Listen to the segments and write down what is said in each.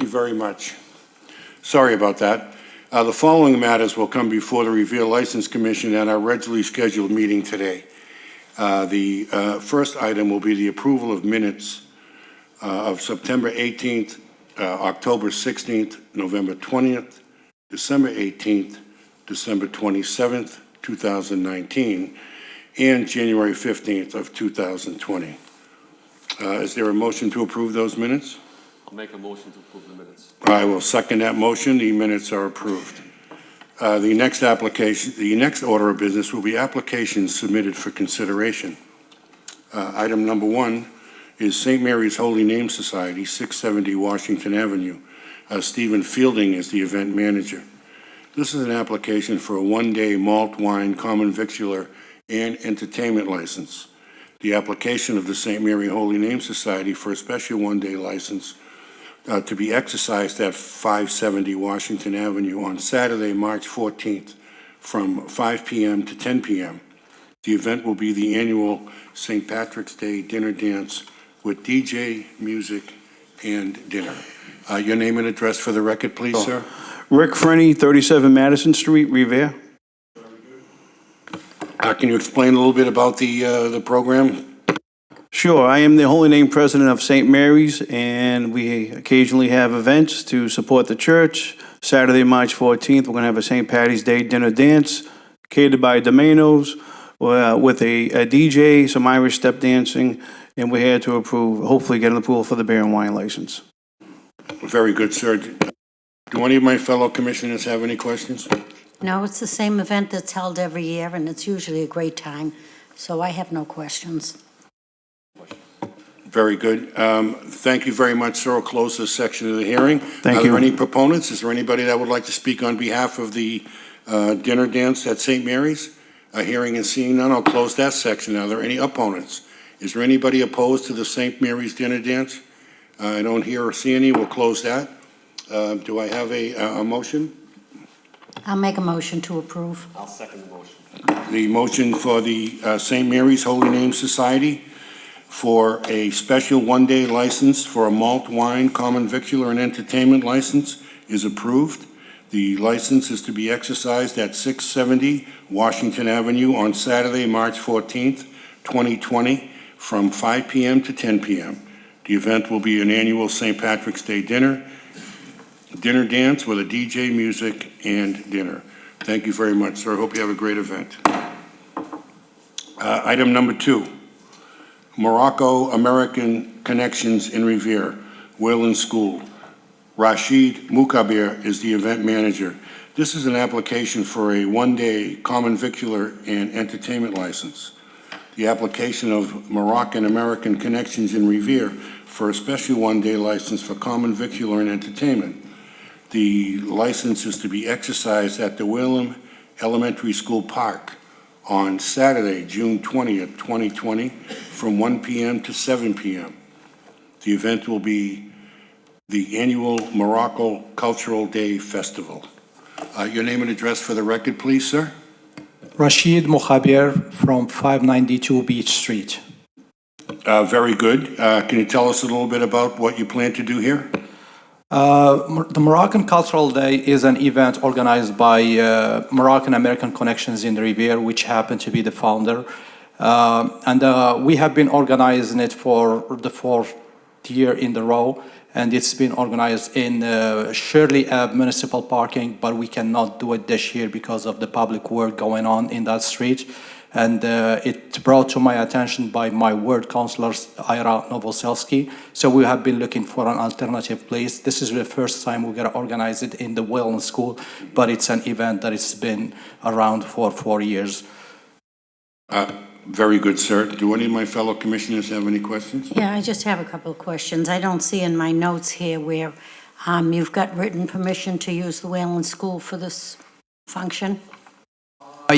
very much. Sorry about that. The following matters will come before the Revere License Commission at our regularly scheduled meeting today. The first item will be the approval of minutes of September 18th, October 16th, November 20th, December 18th, December 27th, 2019, and January 15th of 2020. Is there a motion to approve those minutes? I'll make a motion to approve the minutes. I will second that motion. The minutes are approved. The next order of business will be applications submitted for consideration. Item number 1 is St. Mary's Holy Name Society, 670 Washington Avenue. Stephen Fielding is the event manager. This is an application for a one-day malt wine, common victular, and entertainment license. The application of the St. Mary Holy Name Society for a special one-day license to be exercised at 570 Washington Avenue on Saturday, March 14th from 5 p.m. to 10 p.m. The event will be the annual St. Patrick's Day dinner dance with DJ, music, and dinner. Your name and address for the record, please, sir. Rick Frenny, 37 Madison Street, Revere. Can you explain a little bit about the program? Sure, I am the Holy Name President of St. Mary's, and we occasionally have events to support the church. Saturday, March 14th, we're going to have a St. Patty's Day dinner dance catered by Domino's with a DJ, some Irish step dancing, and we're here to approve, hopefully get an approval for the beer and wine license. Very good, sir. Do any of my fellow commissioners have any questions? No, it's the same event that's held every year, and it's usually a great time, so I have no questions. Very good. Thank you very much, sir. I'll close this section of the hearing. Thank Are you. there any proponents? Is there anybody that would like to speak on behalf of the dinner dance at St. Mary's? Hearing and seeing none, I'll close that section. Are there any opponents? Is there anybody opposed to the St. Mary's dinner dance? I don't hear or see any. We'll close that. Do I have a motion? I'll make a motion to approve. I'll second the motion. The motion for the St. Mary's Holy Name Society for a special one-day license for a malt wine, common victular, and entertainment license is approved. The license is to be exercised at 670 Washington Avenue on Saturday, March 14th, 2020, from 5 p.m. to 10 p.m. The event will be an annual St. Patrick's Day dinner dance with a DJ, music, and dinner. Thank you very much, sir. I hope you have a great event. Item number 2, Morocco American Connections in Revere, Wayland School. Rashid Moukabir is the event manager. This is an application for a one-day common victular and entertainment license. The application of Moroccan American Connections in Revere for a special one-day license for common victular and entertainment. The license is to be exercised at the Wayland Elementary School Park on Saturday, June 20th, 2020, from 1 p.m. to 7 p.m. The event will be the annual Morocco Cultural Day Festival. Your name and address for the record, please, sir. Rashid Moukhabir from 592 Beach Street. Very good. Can you tell us a little bit about what you plan to do here? The Moroccan Cultural Day is an event organized by Moroccan American Connections in Revere, which happen to be the founder. And we have been organizing it for the 4th year in a row, and it's been organized in Shirley Ave municipal parking, but we cannot do it this year because of the public work going on in that street. And it brought to my attention by my ward councillor, Ira Novoselski. So we have been looking for an alternative place. This is the first time we're going to organize it in the Wayland School, but it's an event that has been around for 4 years. Very good, sir. Do any of my fellow commissioners have any questions? Yeah, I just have a couple of questions. I don't see in my notes here where you've got written permission to use the Wayland School for this function. I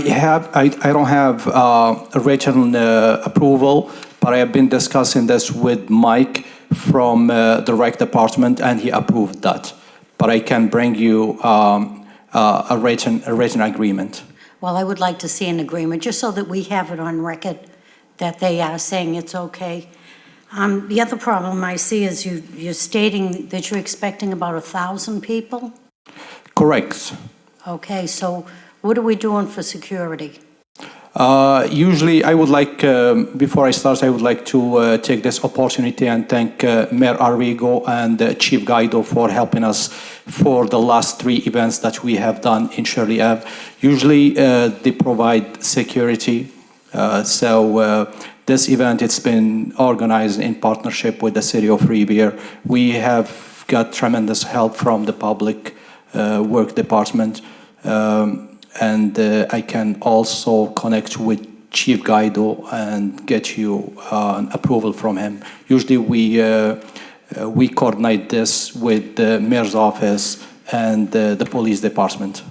don't have a written approval, but I have been discussing this with Mike from the rec department, and he approved that. But I can bring you a written agreement. Well, I would like to see an agreement, just so that we have it on record that they are saying it's okay. The other problem I see is you're stating that you're expecting about 1,000 people? Correct. Okay, so what are we doing for security? Usually, I would like, before I start, I would like to take this opportunity and thank Mayor Arrigo and Chief Guido for helping us for the last 3 events that we have done in Shirley Ave. Usually, they provide security. This event, it's been organized in partnership with the City of Revere. We have got tremendous help from the Public Work Department. I can also connect with Chief Guido and get you an approval from him. Usually we coordinate this with the mayor's office and the police department.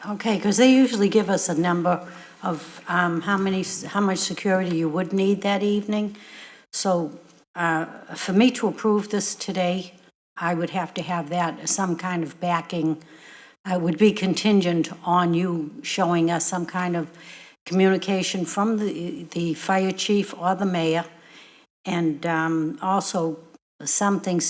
Okay, because they usually give us a number of how much security you would need that evening. So for me to approve this today, I would have to have that, some kind of backing. I would be contingent on you showing us some kind of communication from the fire chief or the mayor, and also something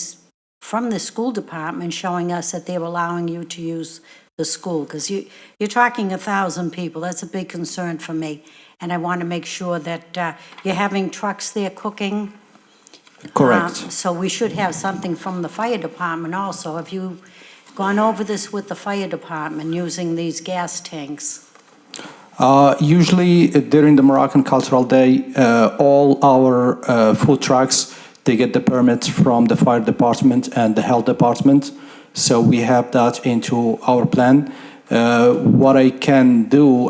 from the school department showing us that they're allowing you to use the school, because you're talking 1,000 people. That's a big concern for me, and I want to make sure that you're having trucks there cooking. Correct. So we should have something from the fire department also. Have you gone over this with the fire department using these gas tanks? Usually during the Moroccan Cultural Day, all our food trucks, they get the permits from the fire department and the health department. So we have that into our plan. What I can do,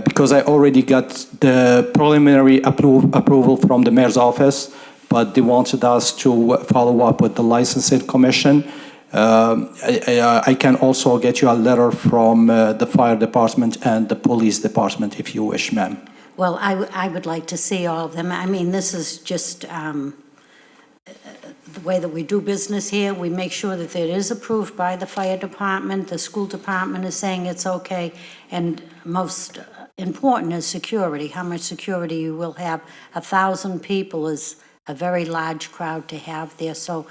because I already got the preliminary approval from the mayor's office, but they wanted us to follow up with the licensing commission. I can also get you a letter from the fire department and the police department if you wish, ma'am. Well, I would like to see all of them. I mean, this is just the way that we do business here. We make sure that it is approved by the fire department. The school department is saying it's okay. And most important is security, how much security you will have. 1,000 people is a very large crowd to have there. So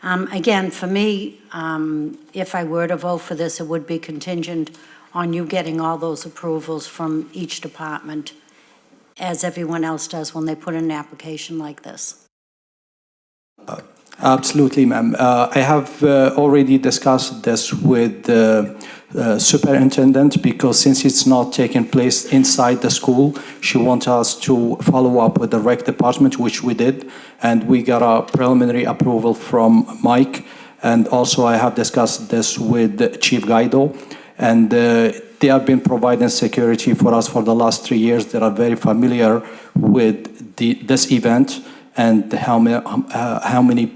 again, for me, if I were to vote for this, it would be contingent on you getting all those approvals from each department, as everyone else does when they put in an application like this. Absolutely, ma'am. I have already discussed this with the superintendent, because since it's not taking place inside the school, she wants us to follow up with the rec department, which we did, and we got a preliminary approval from Mike. And also I have discussed this with Chief Guido, and they have been providing security for us for the last 3 years. They are very familiar with this event and how many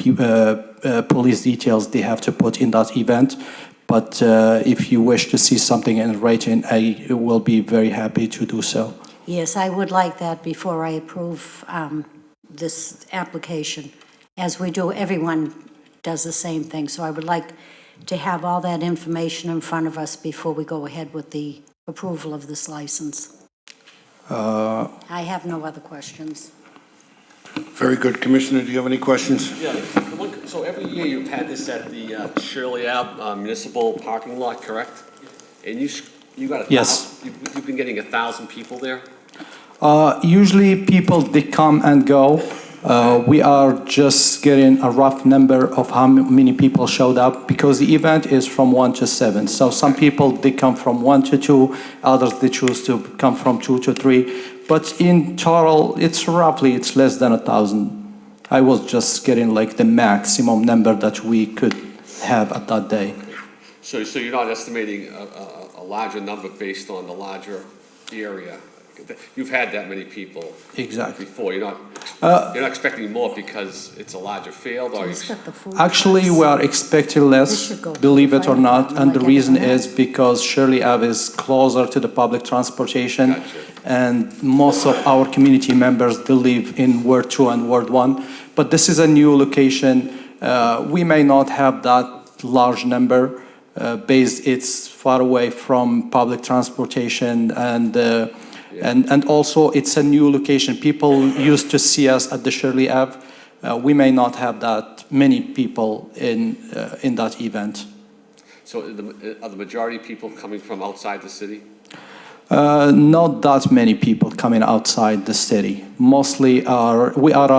police details they have to put in that event. But if you wish to see something in writing, I will be very happy to do so. Yes, I would like that before I approve this application. As we do, everyone does the same thing. So I would like to have all that information in front of us before we go ahead with the approval of this license. I have no other questions. Very good. Commissioner, do you have any questions? Yeah, so every year you've had this at the Shirley Ave municipal parking lot, correct? And you got Yes. You've been getting 1,000 people there? Usually people, they come and go. We are just getting a rough number of how many people showed up, because the event is from 1 to 7. So some people, they come from 1 to 2, others they choose to come from 2 to 3. But in total, it's less than 1,000. I was just getting like the maximum number that we could have at that day. So you're not estimating a larger number based on the larger area? You've had that many people Exactly. before. You're not expecting more because it's a larger field, or He's got the food Actually, trucks. we are expecting This less, should go to believe the it or fire not, department, and the like reason everyone is because Shirley Ave is closer to the public transportation, Gotcha. and most of our community members, they live in Ward 2 and Ward 1. But this is a new location. We may not have that large number, based it's far away from public transportation, and And also, it's a new location. People used to see us at the Shirley Ave. We may not have that many people in that event. So are the majority of people coming from outside the city? Not that many people coming outside the city. Mostly we are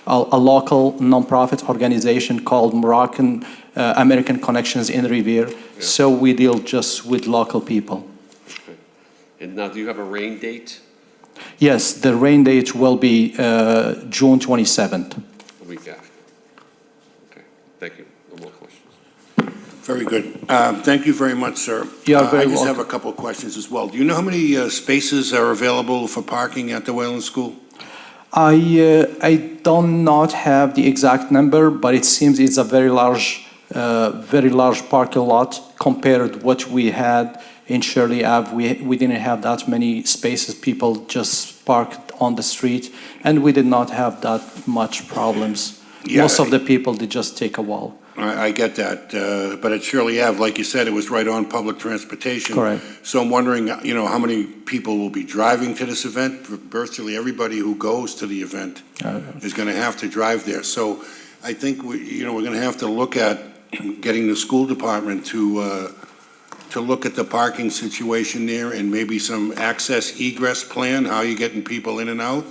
a local nonprofit organization called Moroccan American Connections in Revere. So we deal just with local people. Okay. And now, do you have a rain date? Yes, the rain date will be June 27th. A week after. Okay, thank you. No more questions. Very good. Thank you very much, sir. You are very I just have welcome. a couple of questions as well. Do you know how many spaces are available for parking at the Wayland School? I don't not have the exact number, but it seems it's a very large parking lot compared to what we had in Shirley Ave. We didn't have that many spaces. People just parked on the street, and we did not have that much problems. Yeah, Most of the people did just take a walk. I get that, but at Shirley Ave, like you said, it was right on public transportation. Correct. So I'm wondering, how many people will be driving to this event? Virtually everybody who goes to the event is going to have to drive there. So I think we're going to have to look at getting the school department to look at the parking situation there and maybe some access egress plan, how you're getting people in and out,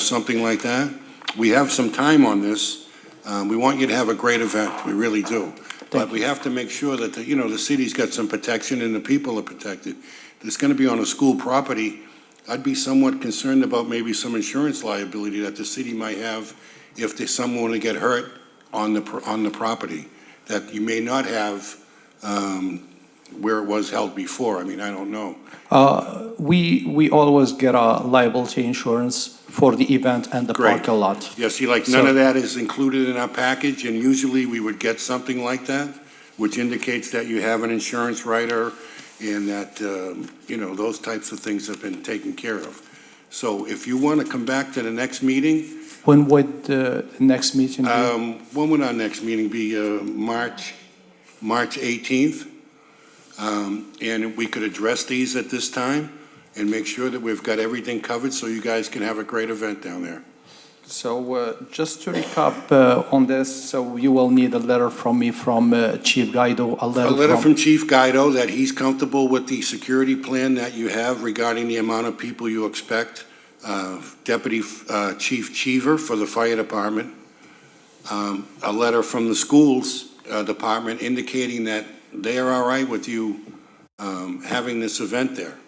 something like that. We have some time on this. We want you to have a great event, we really do. But we have to make sure that, the city's got some protection and the people are protected. It's going to be on a school property. I'd be somewhat concerned about maybe some insurance liability that the city might have if there's someone to get hurt on the property that you may not have where it was held before. I mean, I don't know. We always get a liability insurance for the event and the Great. parking lot. Yeah, see, like, none of that is included in our package, and usually we would get something like that, which indicates that you have an insurance writer and that, those types of things have been taken care of. So if you want to come back to the next meeting, When would the next meeting be? when would our next meeting be? March 18th? And we could address these at this time and make sure that we've got everything covered so you guys can have a great event down there. So just to recap on this, so you will need a letter from me from Chief Guido, A letter from Chief Guido that he's comfortable with the security plan that you have regarding the amount of people you expect. Deputy Chief Cheever for the fire department. A letter from the schools department indicating that they are all right with you having this event there.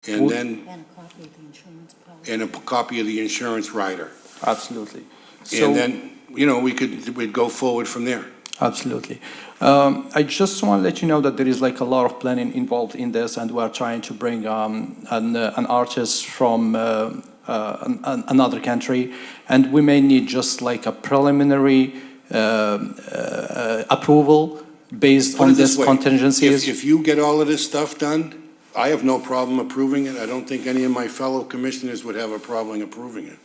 And then, And a copy of the insurance policy. and a copy of the insurance rider. Absolutely. And then, we'd go forward from there. Absolutely. I just want to let you know that there is like a lot of planning involved in this, and we are trying to bring an artist from another country, and we may need just like a preliminary approval based Put on it this this way, contingencies. If you get all of this stuff done, I have no problem approving it. I don't think any of my fellow commissioners would have a problem approving it.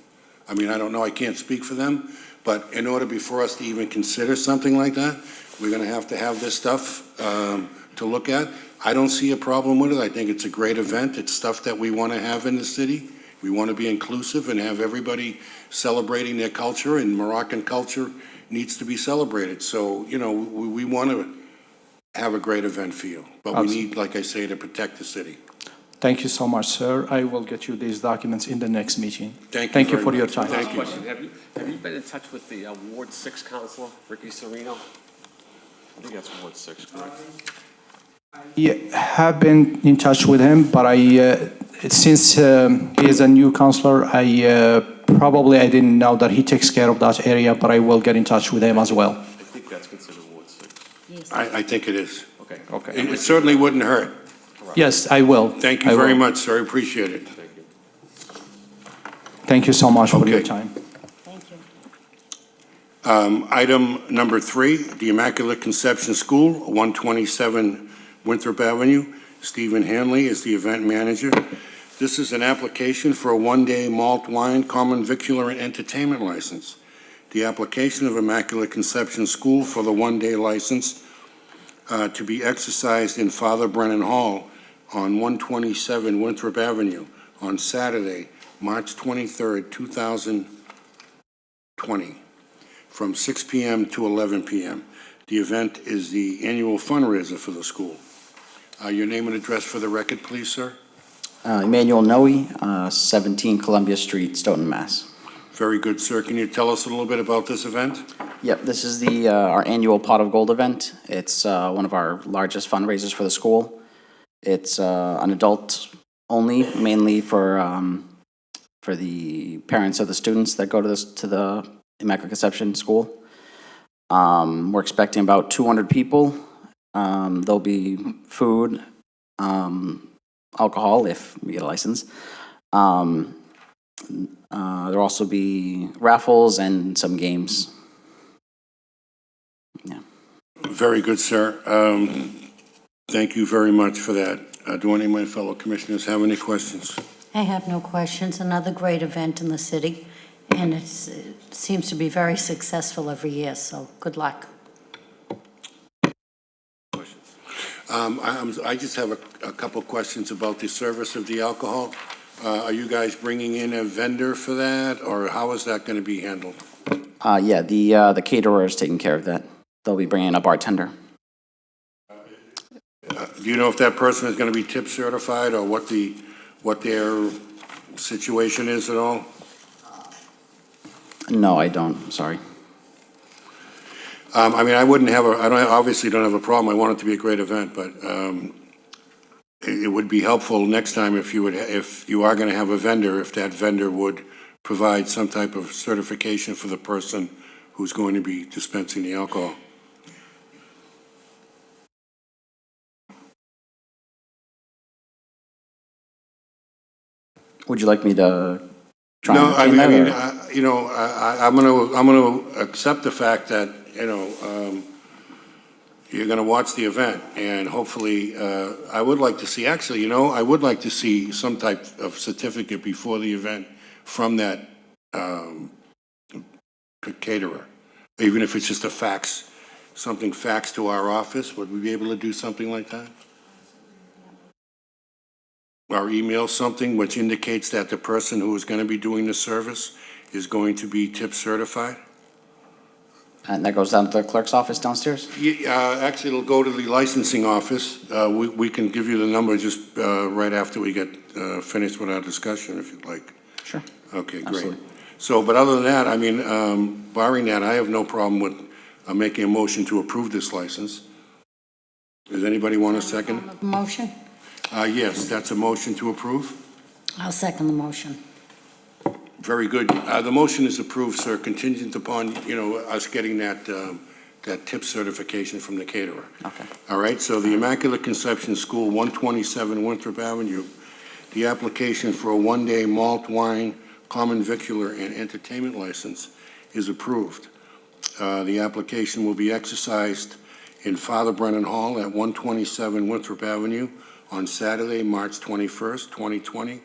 I mean, I don't know, I can't speak for them, but in order for us to even consider something like that, we're gonna have to have this stuff to look at. I don't see a problem with it. I think it's a great event. It's stuff that we want to have in the city. We want to be inclusive and have everybody celebrating their culture, and Moroccan culture needs to be celebrated. So, we want to have a great event for you, but we need, like I say, to protect the city. Thank you so much, sir. I will get you these documents in the next meeting. Thank you Thank you very for your much. time. Thank you. Question, have you been in touch with the Ward 6 counselor, Ricky Serino? I think that's Ward 6, correct? Yeah, have been in touch with him, but since he is a new counselor, I didn't know that he takes care of that area, but I will get in touch with him as well. I think that's considered Ward 6. Yes. I think it is. Okay. Okay. It certainly wouldn't hurt. Yes, I will. Thank you I very will. much, sir. I appreciate it. Thank you. Thank you so much for your Okay. time. Thank you. Item number 3, the Immaculate Conception School, 127 Winthrop Avenue. Stephen Hanley is the event manager. This is an application for a one-day malt wine common vicular and entertainment license. The application of Immaculate Conception School for the one-day license to be exercised in Father Brennan Hall on 127 Winthrop Avenue on Saturday, March 23rd, 2020, from 6 p.m. to 11 p.m. The event is the annual fundraiser for the school. Your name and address for the record, please, sir? Emmanuel Noe, 17 Columbia Street, Stoughton, Mass. Very good, sir. Can you tell us a little bit about this event? Yep, this is the our annual Pot of Gold event. It's one of our largest fundraisers for the school. It's an adult only, mainly for the parents of the students that go to the Immaculate Conception School. We're expecting about 200 people. There'll be food, alcohol if we get a license. There'll also be raffles and some games. Yeah. Very good, sir. Thank you very much for that. Do any of my fellow commissioners have any questions? I have no questions. Another great event in the city, and it seems to be very successful every year, so good luck. I just have a couple questions about the service of the alcohol. Are you guys bringing in a vendor for that, or how is that going to be handled? Yeah, the caterer is taking care of that. They'll be bringing a bartender. Do you know if that person is going to be tip certified, or what their situation is at all? No, I don't. I'm sorry. I mean, obviously don't have a problem. I want it to be a great event, but it would be helpful next time if you are going to have a vendor, if that vendor would provide some type of certification for the person who's going to be dispensing the alcohol. Would you like me to try No, and I obtain mean, that, or- I'm going to accept the fact that, you're going to watch the event, and hopefully, I would like to see, I would like to see some type of certificate before the event from that caterer, even if it's just a fax, something faxed to our office. Would we be able to do something like that? Or email something which indicates that the person who is going to be doing the service is going to be tip certified? And that goes down to the clerk's office downstairs? Actually, it'll go to the licensing office. We can give you the number just right after we get finished with our discussion, if you'd like. Sure. Okay, great. Absolutely. So, but other than that, I mean, barring that, I have no problem with making a motion to approve this license. Does anybody want a second? Motion? Yes, that's a motion to approve. I'll second the motion. Very good. The motion is approved, sir, contingent upon, us getting that tip certification from the caterer. Okay. All right, so the Immaculate Conception School, 127 Winthrop Avenue, the application for a one-day malt wine, common vicular, and entertainment license is approved. The application will be exercised in Father Brennan Hall at 127 Winthrop Avenue on Saturday, March 21st, 2020,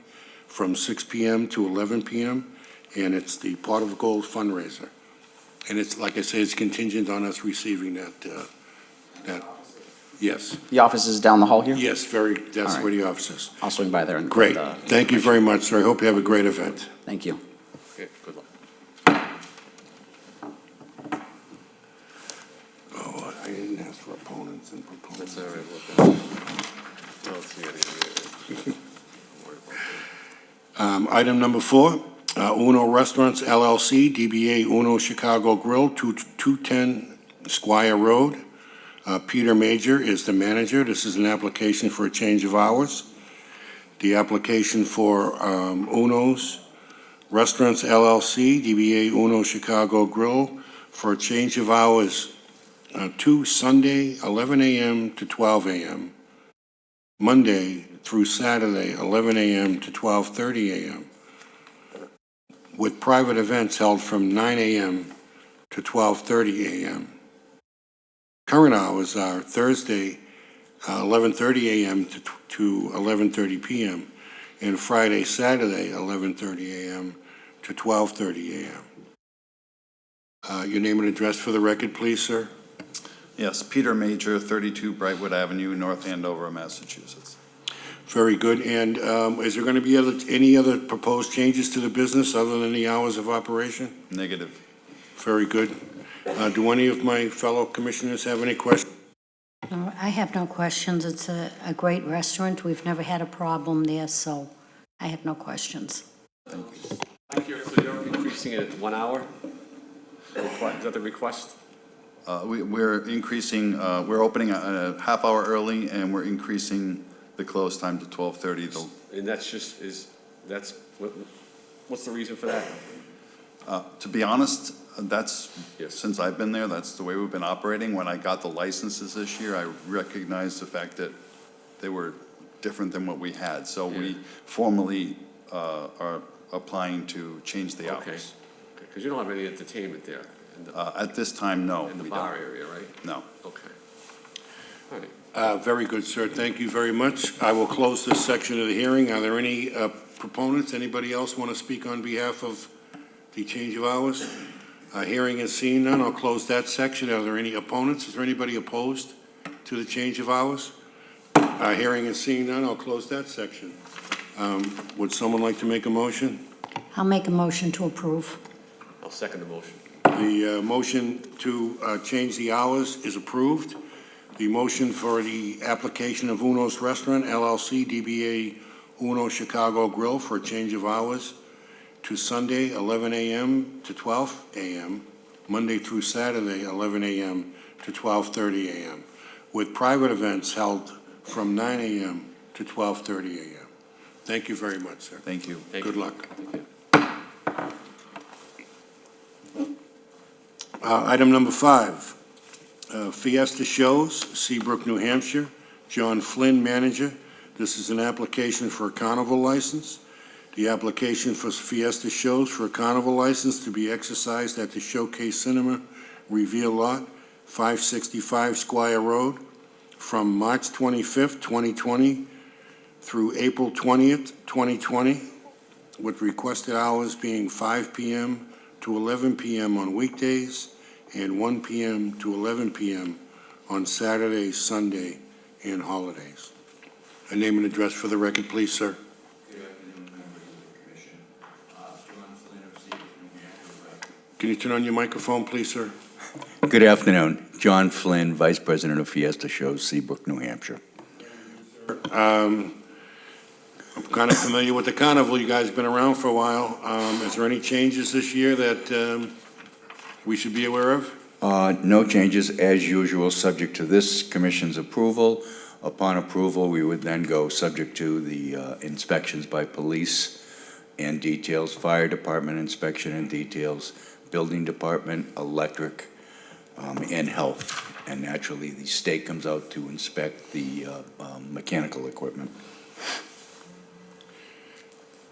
from 6 p.m. to 11 p.m., and it's the Pot of Gold fundraiser. And it's, like I say, it's contingent on us receiving that, yes. The office is down the hall here? Yes, that's All right. where the office is. I'll swing by there and... Great. Thank you very much, sir. I hope you have a great event. Thank you. Okay, good luck. Oh, I didn't ask for opponents and proponents. That's all right, look. I don't see anything. Item number 4, Uno Restaurants LLC, DBA Uno Chicago Grill, 210 Squire Road. Peter Major is the manager. This is an application for a change of hours. The application for Uno's Restaurants LLC, DBA Uno Chicago Grill, for a change of hours to Sunday, 11 a.m. to 12 a.m., Monday through Saturday, 11 a.m. to 12:30 a.m., with private events held from 9 a.m. to 12:30 a.m. Current hours are Thursday, 11:30 a.m. to 11:30 p.m., and Friday, Saturday, 11:30 a.m. to 12:30 a.m. Your name and address for the record, please, sir? Yes, Peter Major, 32 Brightwood Avenue, North Andover, Massachusetts. Very good. And is there going to be any other proposed changes to the business other than the hours of operation? Negative. Very good. Do any of my fellow commissioners have any questions? No, I have no questions. It's a great restaurant. We've never had a problem there, so I have no questions. Thank you. So you're increasing it 1 hour? Is that the request? We're increasing, we're opening a half hour early, and we're increasing the close time to 12:30. And that's just, what's the reason for that? To be honest, that's, Yes. since I've been there, that's the way we've been operating. When I got the licenses this year, I recognized the fact that they were different than what we had. So we formally are applying to change the Okay. hours. Because you don't have any entertainment there At this time, no. in the we bar don't. area, right? No. Okay. All right. Very good, sir. Thank you very much. I will close this section of the hearing. Are there any proponents? Anybody else want to speak on behalf of the change of hours? Hearing and seeing none, I'll close that section. Are there any opponents? Is there anybody opposed to the change of hours? Hearing and seeing none, I'll close that section. Would someone like to make a motion? I'll make a motion to approve. I'll second the motion. The motion to change the hours is approved. The motion for the application of Uno's Restaurant LLC, DBA Uno Chicago Grill for a change of hours to Sunday, 11 a.m. to 12 a.m., Monday through Saturday, 11 a.m. to 12:30 a.m., with private events held from 9 a.m. to 12:30 a.m. Thank you very much, sir. Thank you. Good luck. Thank you. Item number 5, Fiesta Shows, Seabrook, New Hampshire. John Flynn, manager. This is an application for a carnival license. The application for Fiesta Shows for a carnival license to be exercised at the Showcase Cinema Revere Lot, 565 Squire Road, from March 25th, 2020 through April 20th, 2020, with requested hours being 5 p.m. to 11 p.m. on weekdays and 1 p.m. to 11 p.m. on Saturday, Sunday, and holidays. A name and address for the record, please, sir. Good afternoon, members of the commission. John Flynn of Seabrook, New Hampshire. Can you turn on your microphone, please, sir? Good afternoon. John Flynn, Vice President of Fiesta Shows, Seabrook, New Hampshire. I'm kind of familiar with the carnival. You guys have been around for a while. Is there any changes this year that we should be aware of? No changes, as usual, subject to this commission's approval. Upon approval, we would then go subject to the inspections by police and details, fire department inspection and details, building department, electric, and health. And naturally, the state comes out to inspect the mechanical equipment.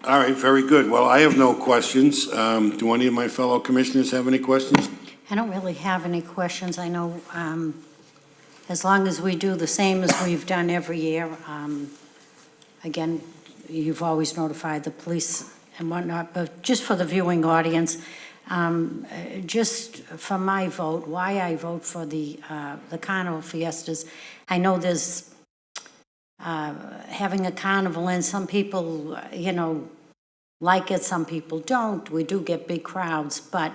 All right, very good. Well, I have no questions. Do any of my fellow commissioners have any questions? I don't really have any questions. I know as long as we do the same as we've done every year, again, you've always notified the police and whatnot, but just for the viewing audience, just for my vote, why I vote for the Carnival Fiestas, I know there's having a carnival, and some people, like it, some people don't. We do get big crowds, but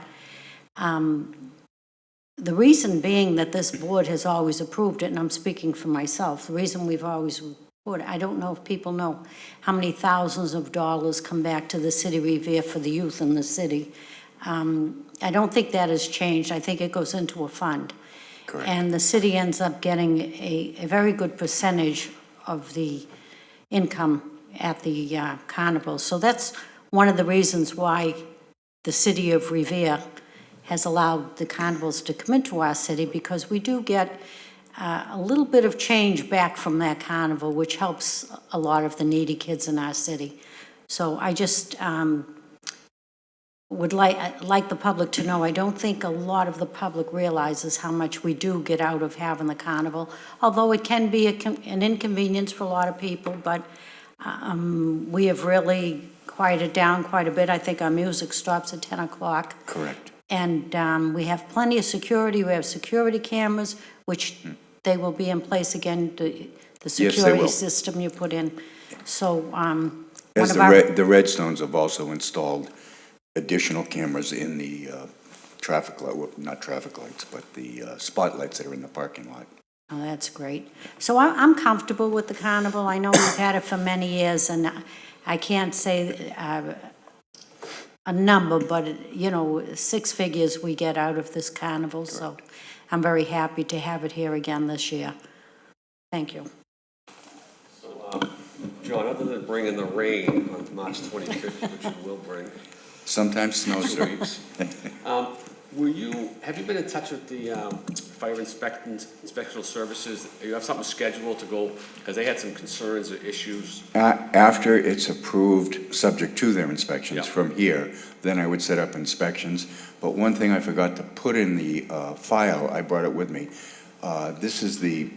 the reason being that this board has always approved it, and I'm speaking for myself, the reason we've always approved it, I don't know if people know how many thousands of dollars come back to the city Revere for the youth in the city. I don't think that has changed. I think it goes into a fund. Correct. And the city ends up getting a very good percentage of the income at the carnival. So that's one of the reasons why the city of Revere has allowed the carnivals to come into our city, because we do get a little bit of change back from that carnival, which helps a lot of the needy kids in our city. So I just would like the public to know, I don't think a lot of the public realizes how much we do get out of having the carnival, although it can be an inconvenience for a lot of people, but we have really quieted down quite a bit. I think our music stops at 10 o'clock. Correct. And we have plenty of security. We have security cameras, which they will be in place again, the Yes, they security will. system you put in. So, one As of our, the Redstones have also installed additional cameras in the traffic light, well, not traffic lights, but the spotlights that are in the parking lot. oh, that's great. So I'm comfortable with the carnival. I know we've had it for many years, and I can't say a number, but, you know, six figures we get out of this carnival, so I'm very happy to have it here again this year. Thank you. So, John, other than bringing the rain on March 25th, which you will bring, Sometimes snows, sir. have you been in touch with the fire inspectional services? You have something scheduled to go, because they had some concerns or issues. After it's approved, subject to their inspections Yeah. from here, then I would set up inspections. But one thing I forgot to put in the file, I brought it with me. This is the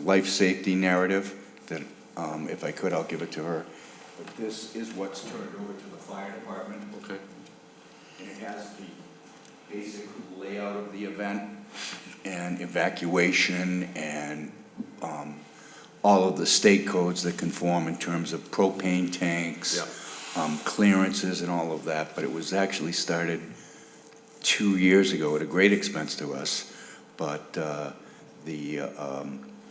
life safety narrative that, if I could, I'll give it to her. But this is what's turned over to the fire department. Okay. And it has the basic layout of the event and evacuation and all of the state codes that conform in terms of propane tanks, clearances and all of that. But it was actually started 2 years ago at a great expense to us. But I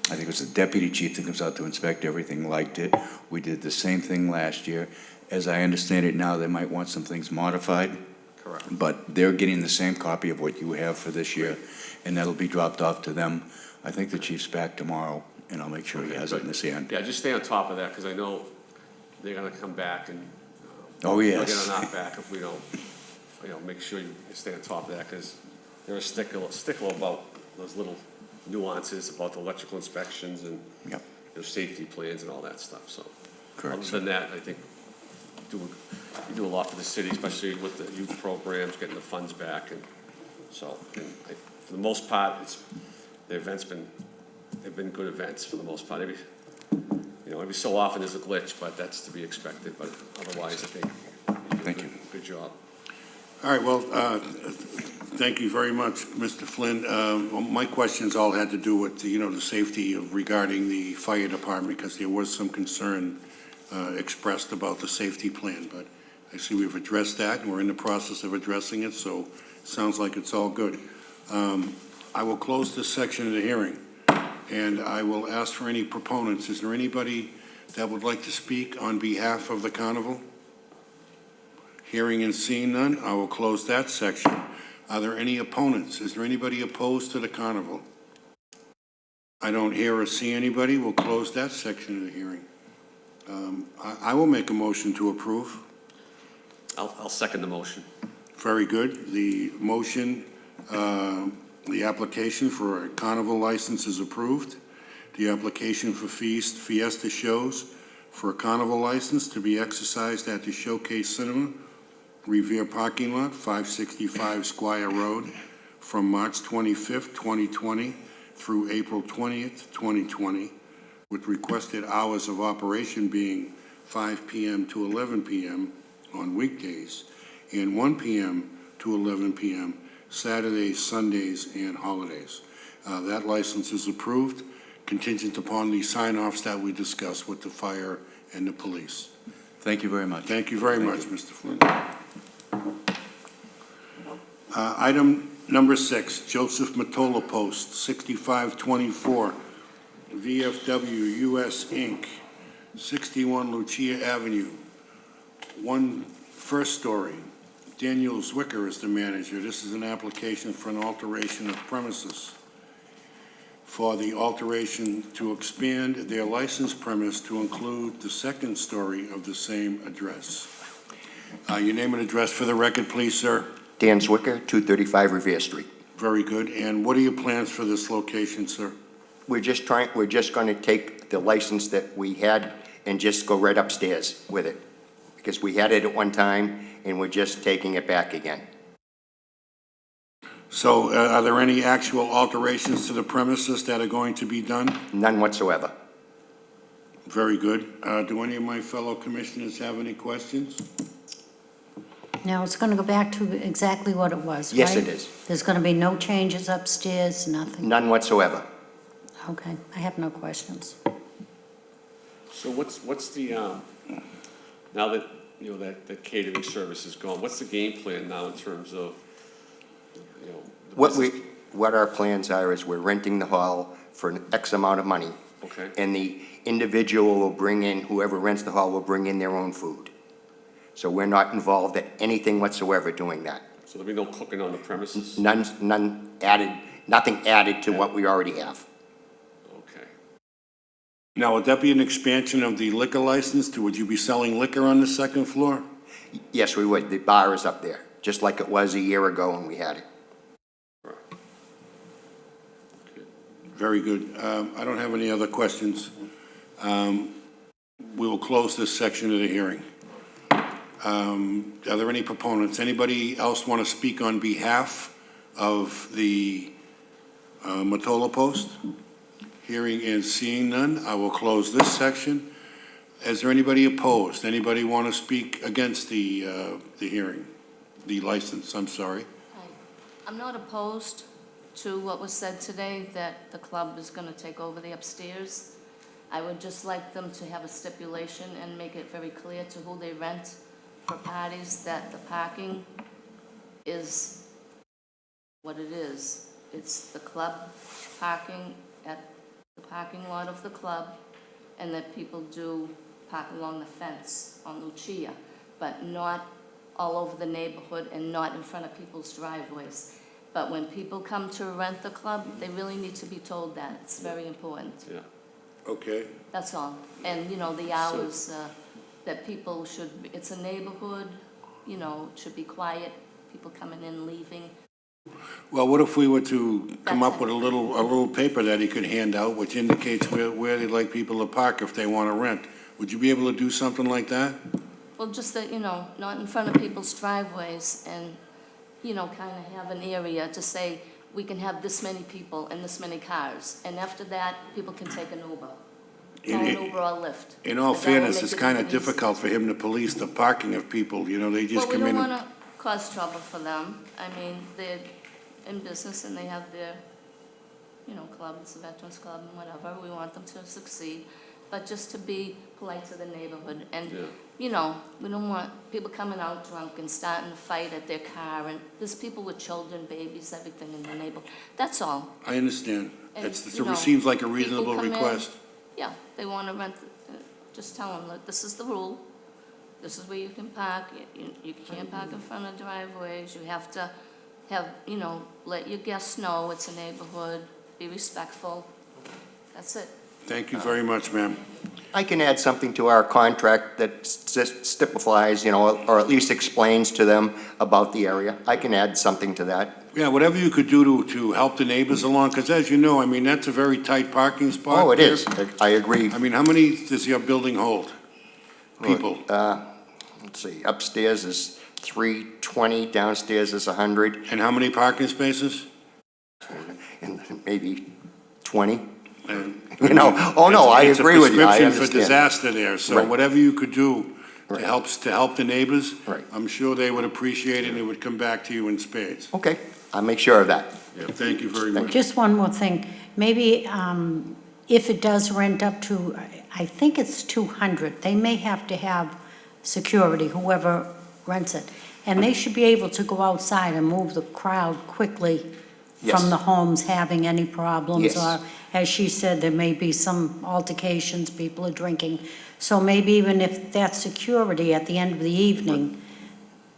think it was the deputy chief that comes out to inspect everything, liked it. We did the same thing last year. As I understand it now, they might want some things modified. Correct. But they're getting the same copy of what you have for this year, and that'll be dropped off to them. I think the chief's back tomorrow, and I'll make sure he has it in his hand. Yeah, just stay on top of that, because I know they're gonna come back and Oh, they're yes. gonna knock back if we don't, make sure you stay on top of that, because they're a stickler about those little nuances about the electrical inspections and Yep. their safety plans and all that stuff, so. Correct, Other than that, I think you do a lot for the city, especially with the youth programs, getting the funds back, and so, for the most part, they've been good events for the most part. Every so often there's a glitch, but that's to be expected, but otherwise, I think you Thank did you. a good job. All right, well, thank you very much, Mr. Flynn. Well, my questions all had to do with, the safety regarding the fire department, because there was some concern expressed about the safety plan, but I see we've addressed that, and we're in the process of addressing it, so it sounds like it's all good. I will close this section of the hearing, and I will ask for any proponents. Is there anybody that would like to speak on behalf of the carnival? Hearing and seeing none, I will close that section. Are there any opponents? Is there anybody opposed to the carnival? I don't hear or see anybody. We'll close that section of the hearing. I will make a motion to approve. I'll second the motion. Very good. The motion, the application for a carnival license is approved. The application for Fiesta shows for a carnival license to be exercised at the Showcase Cinema, Revere Parking Lot, 565 Squire Road, from March 25th, 2020 through April 20th, 2020, with requested hours of operation being 5 p.m. to 11 p.m. on weekdays and 1 p.m. to 11 p.m. Saturdays, Sundays, and holidays. That license is approved, contingent upon the sign-offs that we discussed with the fire and the police. Thank you very much. Thank you very much, Mr. Flynn. Item number 6, Joseph Matola Post, 6524 VFW US Inc., 61 Lucia Avenue, first story. Daniel Zwicker is the manager. This is an application for an alteration of premises. For the alteration to expand their licensed premise to include the second story of the same address. Your name and address for the record, please, sir. Dan Zwicker, 235 Revere Street. Very good. And what are your plans for this location, sir? We're just going to take the license that we had and just go right upstairs with it. Because we had it at one time and we're just taking it back again. So are there any actual alterations to the premises that are going to be done? None whatsoever. Very good. Do any of my fellow commissioners have any questions? Now, it's going to go back to exactly what it was, right? Yes, it is. There's going to be no changes upstairs, nothing? None whatsoever. Okay, I have no questions. So what's the, now that, you know, that catering service is gone, what's the game plan now in terms of, you know? the What our plans are is we're renting the hall for an X amount of money. Okay. And the individual will bring in, whoever rents the hall will bring in their own food. So we're not involved at anything whatsoever doing that. So there'll be no cooking on the premises? None added, nothing added to what we already have. Okay. Now, would that be an expansion of the liquor license? Would you be selling liquor on the second floor? Yes, we would. The bar is up there, just like it was a year ago when we had it. Right. Okay. Very good. I don't have any other questions. We will close this section of the hearing. Are there any proponents? Anybody else want to speak on behalf of the Mottola Post? Hearing and seeing none, I will close this section. Is there anybody opposed? Anybody want to speak against the hearing, the license, I'm sorry? I'm not opposed to what was said today, that the club is going to take over the upstairs. I would just like them to have a stipulation and make it very clear to who they rent for parties, that the parking is what it is. It's the club parking at the parking lot of the club, and that people do park along the fence on Lucia, but not all over the neighborhood and not in front of people's driveways. But when people come to rent the club, they really need to be told that. It's very important. Yeah. Okay. That's all. And, you know, the hours that people should, it's a neighborhood, you know, it should be quiet, people coming in, leaving. Well, what if we were to come That's up with a little paper that he could hand out, which indicates where they'd like people to park if they want to rent? Would you be able to do something like that? Well, just that, you know, not in front of people's driveways and, you know, kind of have an area to say, we can have this many people and this many cars. And after that, people can take an Uber. Call an Uber or Lyft. In all But that will fairness, make it's it kind of even easier. difficult for him to police the parking of people, you know, they just Well, we come in don't and... want to cause trouble for them. I mean, they're in business and they have their, you know, clubs, Veterans Club and whatever. We want them to succeed, but just to be polite to the neighborhood. And, Yeah. you know, we don't want people coming out drunk and starting to fight at their car. And there's people with children, babies, everything in the neighborhood. That's all. I understand. And, It you know, seems like a people reasonable come in, request. Yeah, they want to rent, just tell them, look, this is the rule. This is where you can park. You can't park in front of driveways. You have to have, you know, let your guests know it's a neighborhood, be respectful. That's it. Thank you very much, ma'am. I can add something to our contract that stipulates, you know, or at least explains to them about the area. I can add something to that. Yeah, whatever you could do to help the neighbors along, because as you know, I mean, that's a very tight parking spot. Oh, it there. is. I agree. I mean, how many does your building hold? People? Let's see, upstairs is 320, downstairs is 100, And how many parking spaces? and maybe 20. And You know, oh, no, I it's a agree with you. I prescription for understand. disaster there, so Right. whatever you could do to Right. help the neighbors, Right. I'm sure they would appreciate it and it would come back to you in spades. Okay, I'll make sure of that. Yeah, thank you very much. Just one more thing. Maybe if it does rent up to, I think it's 200, they may have to have security, whoever rents it. And they should be able to go outside and move the crowd quickly Yes. from the homes having any problems. Yes. Or, as she said, there may be some altercations, people are drinking. So maybe even if that security at the end of the evening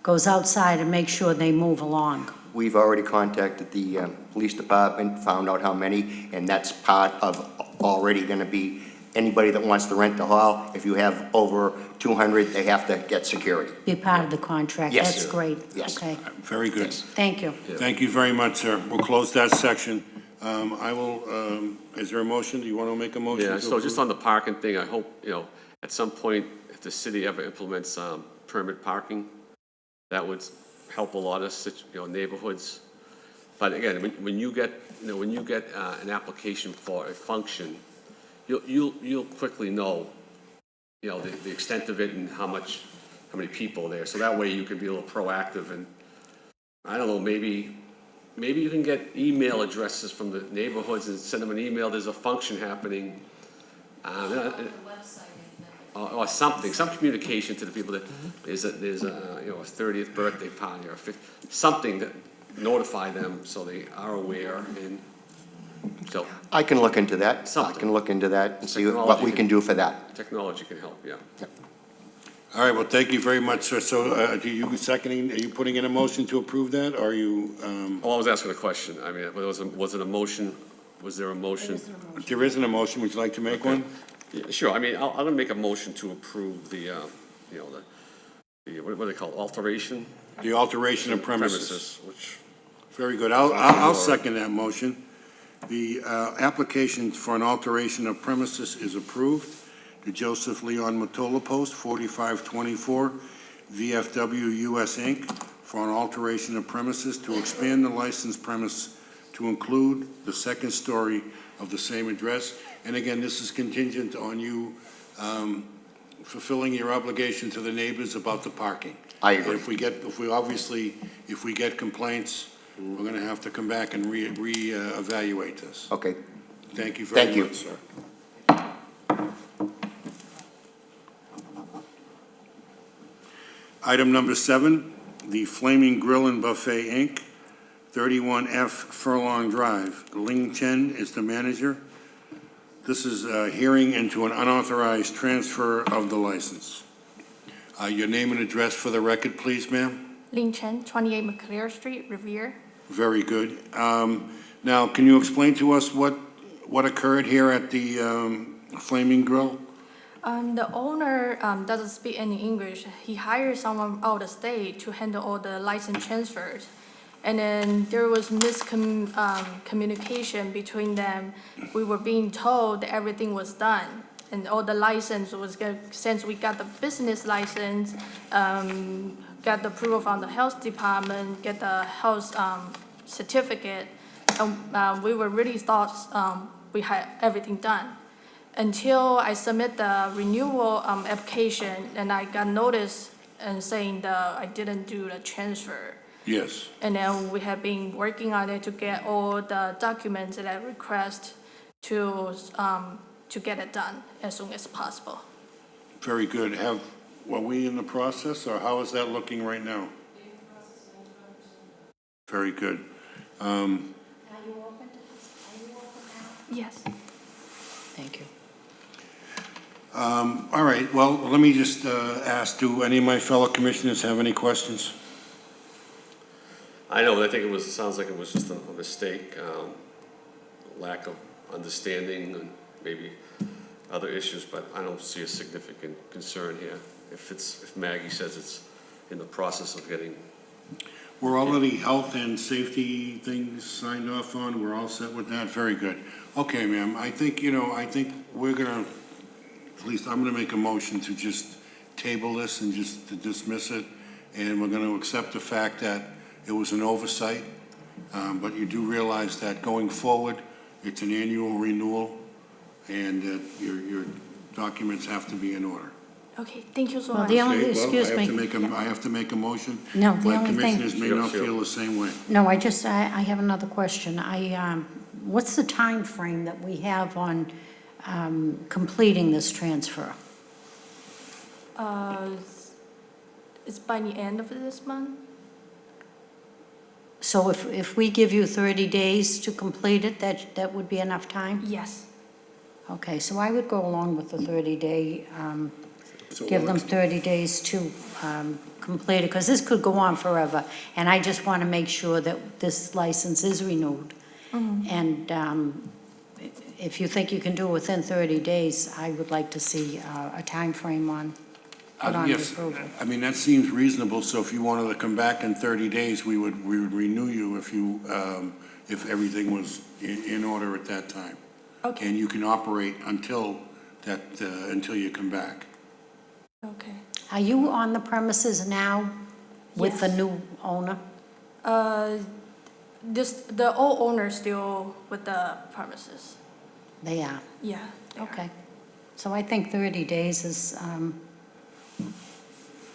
goes outside and makes sure they move along. We've already contacted the police department, found out how many, and that's part of already going to be anybody that wants to rent the hall. If you have over 200, they have to get security. Be part of the contract. Yes. That's great. Yes. Okay, Very good. thank you. Thank you very much, sir. We'll close that section. I will, is there a motion? Do you want to make a motion? Yeah, to so just approve? on the parking thing, I hope, you know, at some point, if the city ever implements permit parking, that would help a lot of, neighborhoods. But again, when you get, an application for a function, you'll quickly know, the extent of it and how many people are there. So that way you can be a little proactive and, I don't know, maybe you can get email addresses from the neighborhoods and send them an email, there's a function happening. The website, or something, some communication to the people that there's a, you know, a 30th birthday party or something that notify them so they are aware and so I can look into that. I Something. can look into that and see what Technology we can- can do for that. technology can help, yeah. All right, well, thank you very much, sir. So are you seconding, are you putting in a motion to approve that, or are you, Oh, I was asking a question. I mean, was it a motion? Was there a motion? there isn't a motion, would you like to make one? Yeah, sure, I mean, I'm gonna make a motion to approve the, you know, what do they call it, alteration? The alteration of premises. Which, Very good. I'll second that motion. The application for an alteration of premises is approved. The Joseph Leon Mottola Post, 4524 VFW US Inc., for an alteration of premises to expand the licensed premise to include the second story of the same address. And again, this is contingent on you fulfilling your obligation to the neighbors about the parking. I agree. If we get complaints, we're gonna have to come back and evaluate this. Okay. Thank you very Thank you. much, sir. Item number 7, the Flaming Grill and Buffet, Inc., 31F Furlong Drive. Ling Chen is the manager. This is a hearing into an unauthorized transfer of the license. Your name and address for the record, please, ma'am? Lin Chen, 28 McClear Street, Revere. Very good. Now, can you explain to us what occurred here at the Flaming Grill? The owner doesn't speak any English. He hired someone out of state to handle all the license transfers. And then there was communication between them. We were being told that everything was done. And all the license was good. Since we got the business license, got the approval from the health department, get the health certificate, we were really thought we had everything done. Until I submit the renewal application, and I got notice and saying that I didn't do the transfer. Yes. And then we have been working on it to get all the documents that I request to get it done as soon as possible. Very good. Are we in the process, or how is that looking right now? Very good. Yes. Thank you. All right, well, let me just ask, do any of my fellow commissioners have any questions? I know, I think it sounds like it was just a mistake, lack of understanding and maybe other issues, but I don't see a significant concern here. If Maggie says it's in the process of getting, Were all of the health and safety things signed off on? We're all set with that? Very good. Okay, ma'am, I think we're gonna, at least I'm gonna make a motion to just table this and just to dismiss it. And we're gonna accept the fact that it was an oversight. But you do realize that going forward, it's an annual renewal and that your documents have to be in order. Okay, thank you so Well, much. the only- Okay, well, excuse me. I have to make a motion. No, the My only thing- commissioners may not Sure. feel the same way. No, I have another question. What's the time frame that we have on completing this transfer? It's by the end of this month? So if we give you 30 days to complete it, that would be enough time? Yes. Okay, so I would go along with the 30-day, So give we'll them 30 days to complete it, because this could go on forever. And I just want to make sure that this license is renewed. And if you think you can do it within 30 days, I would like to see a time frame put on the Yes, approval. I mean, that seems reasonable, so if you wanted to come back in 30 days, we would renew you if everything was in order at that time. Okay, And you can operate until you come back. okay. Are you on the premises now with the Yes. new owner? The old owner still with the premises. They are, Yeah. they are. okay. So I think 30 days is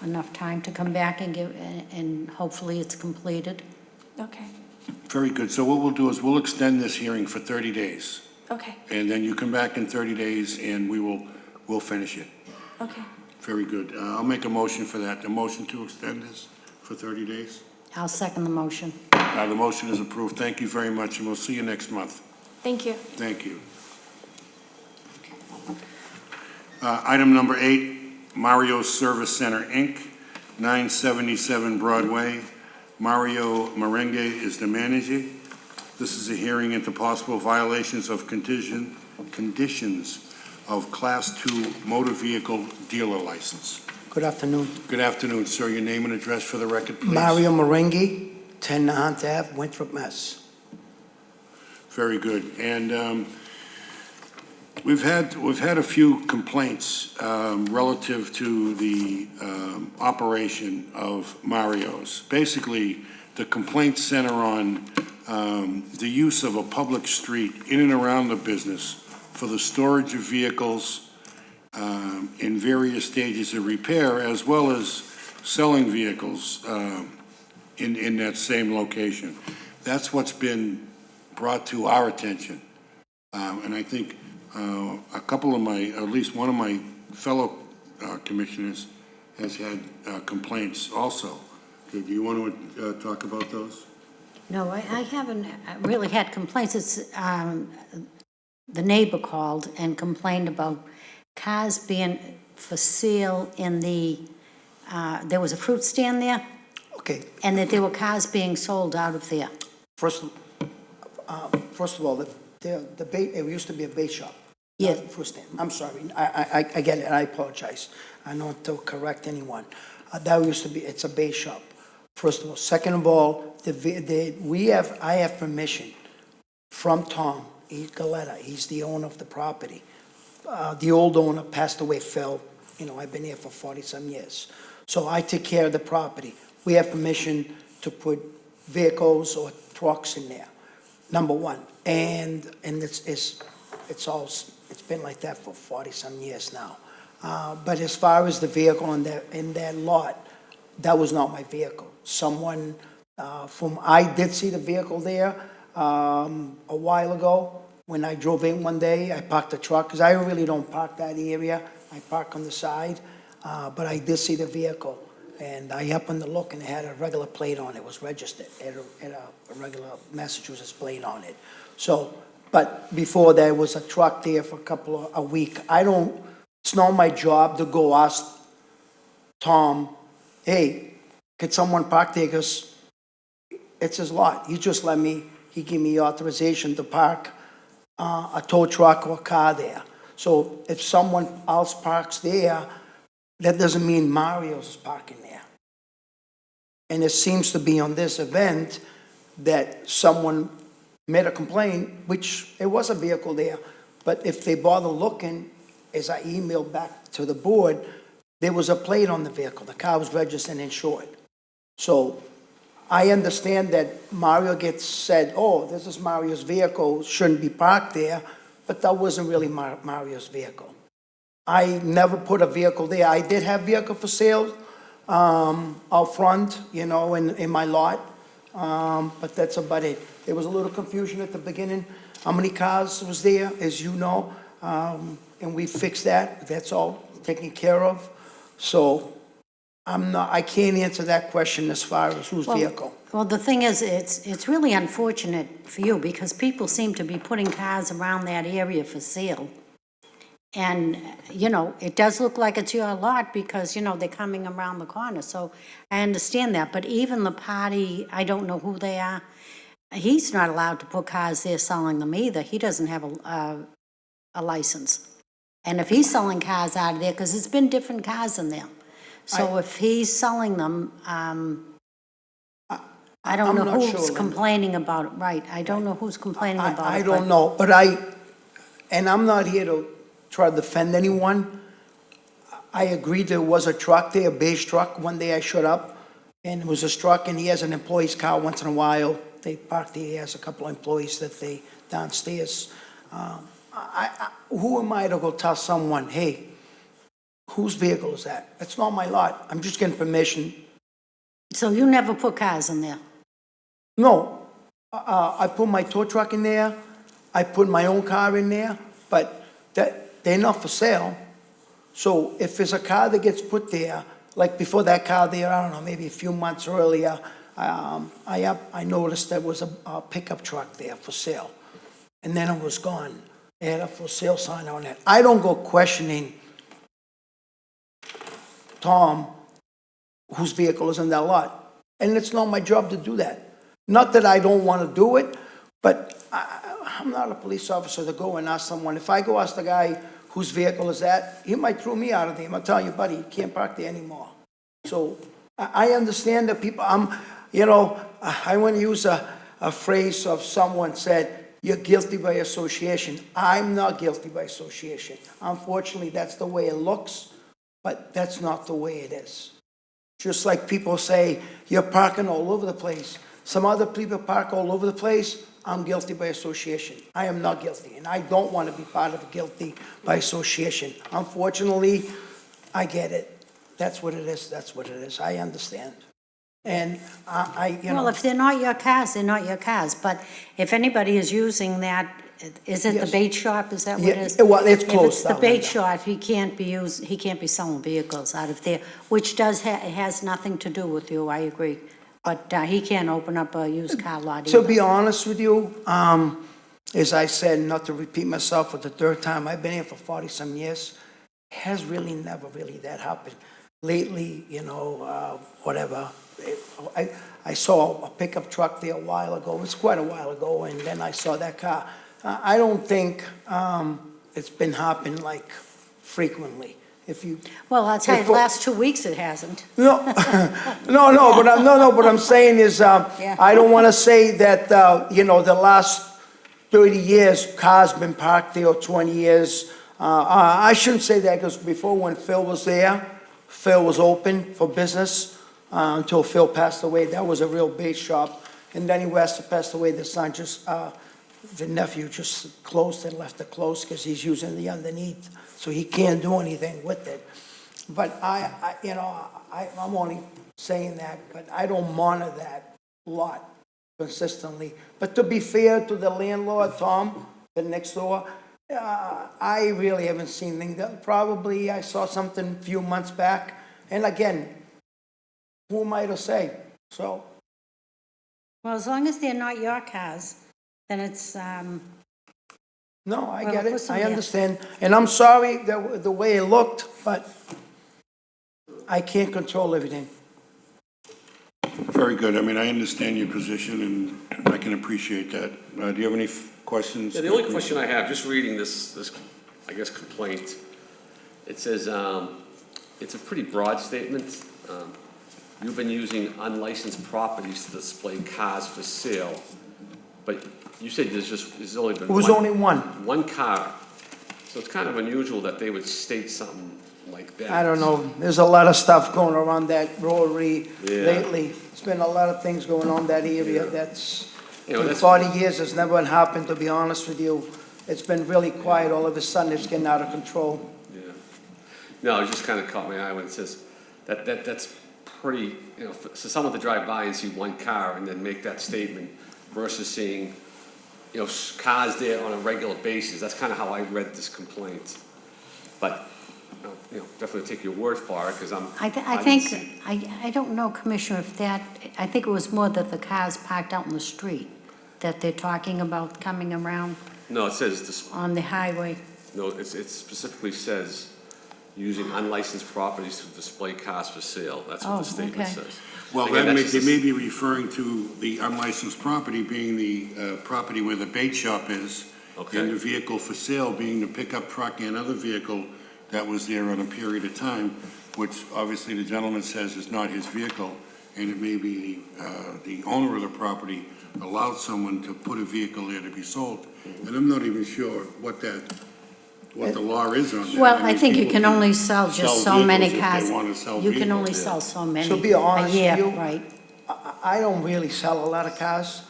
enough time to come back and hopefully it's completed. Okay, Very good. So what we'll do is we'll extend this hearing for 30 days. okay, And then you come back in 30 days and we'll finish it. Okay. Very good. I'll make a motion for that. The motion to extend this for 30 days. I'll second the motion. The motion is approved. Thank you very much, and we'll see you next month. Thank you. Thank you. Item number 8, Mario Service Center, Inc., 977 Broadway. Mario Merengue is the manager. This is a hearing into possible violations of conditions of Class 2 motor vehicle dealer license. Good afternoon. Good afternoon, sir. Your name and address for the record, please. Mario Merengue, 10 Nahant Ave, Winthrop, Mass. Very good. And we've had a few complaints relative to the operation of Mario's. Basically, the complaints center on the use of a public street in and around the business for the storage of vehicles in various stages of repair, as well as selling vehicles in that same location. That's what's been brought to our attention. And I think a couple of at least one of my fellow commissioners has had complaints also. Do you want to talk about those? No, I haven't really had complaints. It's, the neighbor called and complained about cars being for sale in the, there was a fruit stand there, Okay, and that there were cars being sold out of there. first of all, the bait, it used to be a bait shop. Yeah. not a fruit stand. I'm sorry, I get it, I apologize. I don't want to correct anyone. That used to be, it's a bait shop, first of all. Second of all, I have permission from Tom Galetta, he's the owner of the property. The old owner passed away, Phil, I've been here for 40-some years. So I take care of the property. We have permission to put vehicles or trucks in there, number one. And it's been like that for 40-some years now. But as far as the vehicle in that lot, that was not my vehicle. Someone I did see the vehicle there a while ago. When I drove in one day, I parked the truck, because I really don't park that area. I park on the side, but I did see the vehicle. And I happened to look, and it had a regular plate on it. It was registered. It had a regular Massachusetts plate on it. So, but before there was a truck there for a week. It's not my job to go ask Tom, hey, could someone park there? Because it's his lot. He just he gave me authorization to park a tow truck or a car there. So if someone else parks there, that doesn't mean Mario's is parking there. And it seems to be on this event that someone made a complaint, which it was a vehicle there, but if they bother looking, as I emailed back to the board, there was a plate on the vehicle. The car was registered and insured. So I understand that Mario gets said, oh, this is Mario's vehicle, shouldn't be parked there, but that wasn't really Mario's vehicle. I never put a vehicle there. I did have vehicle for sale out front, in my lot, but that's about it. There was a little confusion at the beginning, how many cars was there, as you know, and we fixed that. That's all taken care of. So I can't answer that question as far as whose vehicle. Well, the thing is, it's really unfortunate for you, because people seem to be putting cars around that area for sale. And, it does look like it's your lot because, they're coming around the corner. So I understand that. But even the party, I don't know who they are, he's not allowed to put cars there selling them either. He doesn't have a license. And if he's selling cars out of there, because there's been different cars in there. So if he's selling them, I don't know who's complaining about it. Right, I don't know who's complaining about it. I don't know, but I'm not here to try to defend anyone. I agree there was a truck there, a beige truck. One day I showed up, and it was a truck, and he has an employee's car once in a while. They park there, he has a couple of employees that they downstairs. Who am I to go tell someone, hey, whose vehicle is that? It's not my lot. I'm just getting permission. So you never put cars in there? No, I put my tow truck in there. I put my own car in there, but they're not for sale. So if there's a car that gets put there, like before that car there, I don't know, maybe a few months earlier, I noticed there was a pickup truck there for sale, and then it was gone. They had a for sale sign on it. I don't go questioning Tom, whose vehicle is in that lot, and it's not my job to do that. Not that I don't want to do it, but I'm not a police officer to go and ask someone. If I go ask the guy whose vehicle is that, he might throw me out of there. I'm telling you, buddy, you can't park there anymore. So I understand that people, I want to use a phrase of someone said, you're guilty by association. I'm not guilty by association. Unfortunately, that's the way it looks, but that's not the way it is. Just like people say, you're parking all over the place. Some other people park all over the place. I'm guilty by association. I am not guilty, and I don't want to be part of guilty by association. Unfortunately, I get it. That's what it is. That's what it is. I understand. And Well, if they're not your cars, they're not your cars. But if anybody is using that, is it the Yes. bait shop? Is that what it is? Yeah, well, it's If closed it's the down bait now. shop, he can't be selling vehicles out of there, which has nothing to do with you, I agree. But he can't open up a used car lot to either. be honest with you, as I said, not to repeat myself for the third time, I've been here for 40-some years. Has really never really that happened. Lately, whatever. I saw a pickup truck there a while ago. It's quite a while ago, and then I saw that car. I don't think it's been happening like frequently. If you Well, I'll tell you, if- the last 2 weeks it hasn't. no, what I'm saying is, I don't want to say that, the last 30 years, cars been parked there, or 20 years. I shouldn't say that, because before, when Phil was there, Phil was open for business, until Phil passed away. That was a real bait shop. And then he passed away, the nephew just closed and left it closed, because he's using the underneath, so he can't do anything with it. But I'm only saying that, but I don't monitor that lot consistently. But to be fair to the landlord, Tom, the next door, I really haven't seen anything. Probably I saw something a few months back, and again, who am I to say? So, Well, as long as they're not your cars, then it's, no, I Well, get it, listen, I yeah. understand. And I'm sorry the way it looked, but I can't control everything. Very good. I mean, I understand your position, and I can appreciate that. Do you have any questions? Yeah, the only question I have, just reading this, I guess, complaint, it says, it's a pretty broad statement. You've been using unlicensed properties to display cars for sale, but you said there's only been It was only one. one car. So it's kind of unusual that they would state something like that. I don't know, there's a lot of stuff going around that rotary Yeah. lately. There's been a lot of things going on that area that's, You know, in that's- 40 years, it's never happened, to be honest with you. It's been really quiet, all of a sudden it's getting out of control. Yeah. No, it just kind of caught my eye when it says, that's pretty, for someone to drive by and see one car and then make that statement versus seeing, cars there on a regular basis. That's kind of how I read this complaint. But, definitely take your word for it, because I didn't think, see- I don't know, Commissioner, if that, I think it was more that the cars parked out in the street that they're talking about coming around No, it says, this. on the highway. No, it specifically says, using unlicensed properties to display cars for sale. That's what Oh, the statement okay. says. Well, Again, they that's just may be referring to the unlicensed property being the property where the bait shop is. Okay. And the vehicle for sale being the pickup truck and other vehicle that was there on a period of time, which obviously the gentleman says is not his vehicle, and it may be the owner of the property allowed someone to put a vehicle there to be sold. And I'm not even sure what the law is on that. Well, I mean, think you people can only sell just so many vehicles if cars. they wanna sell You can only vehicles, sell so many To be honest a year, with you, right? I don't really sell a lot of cars.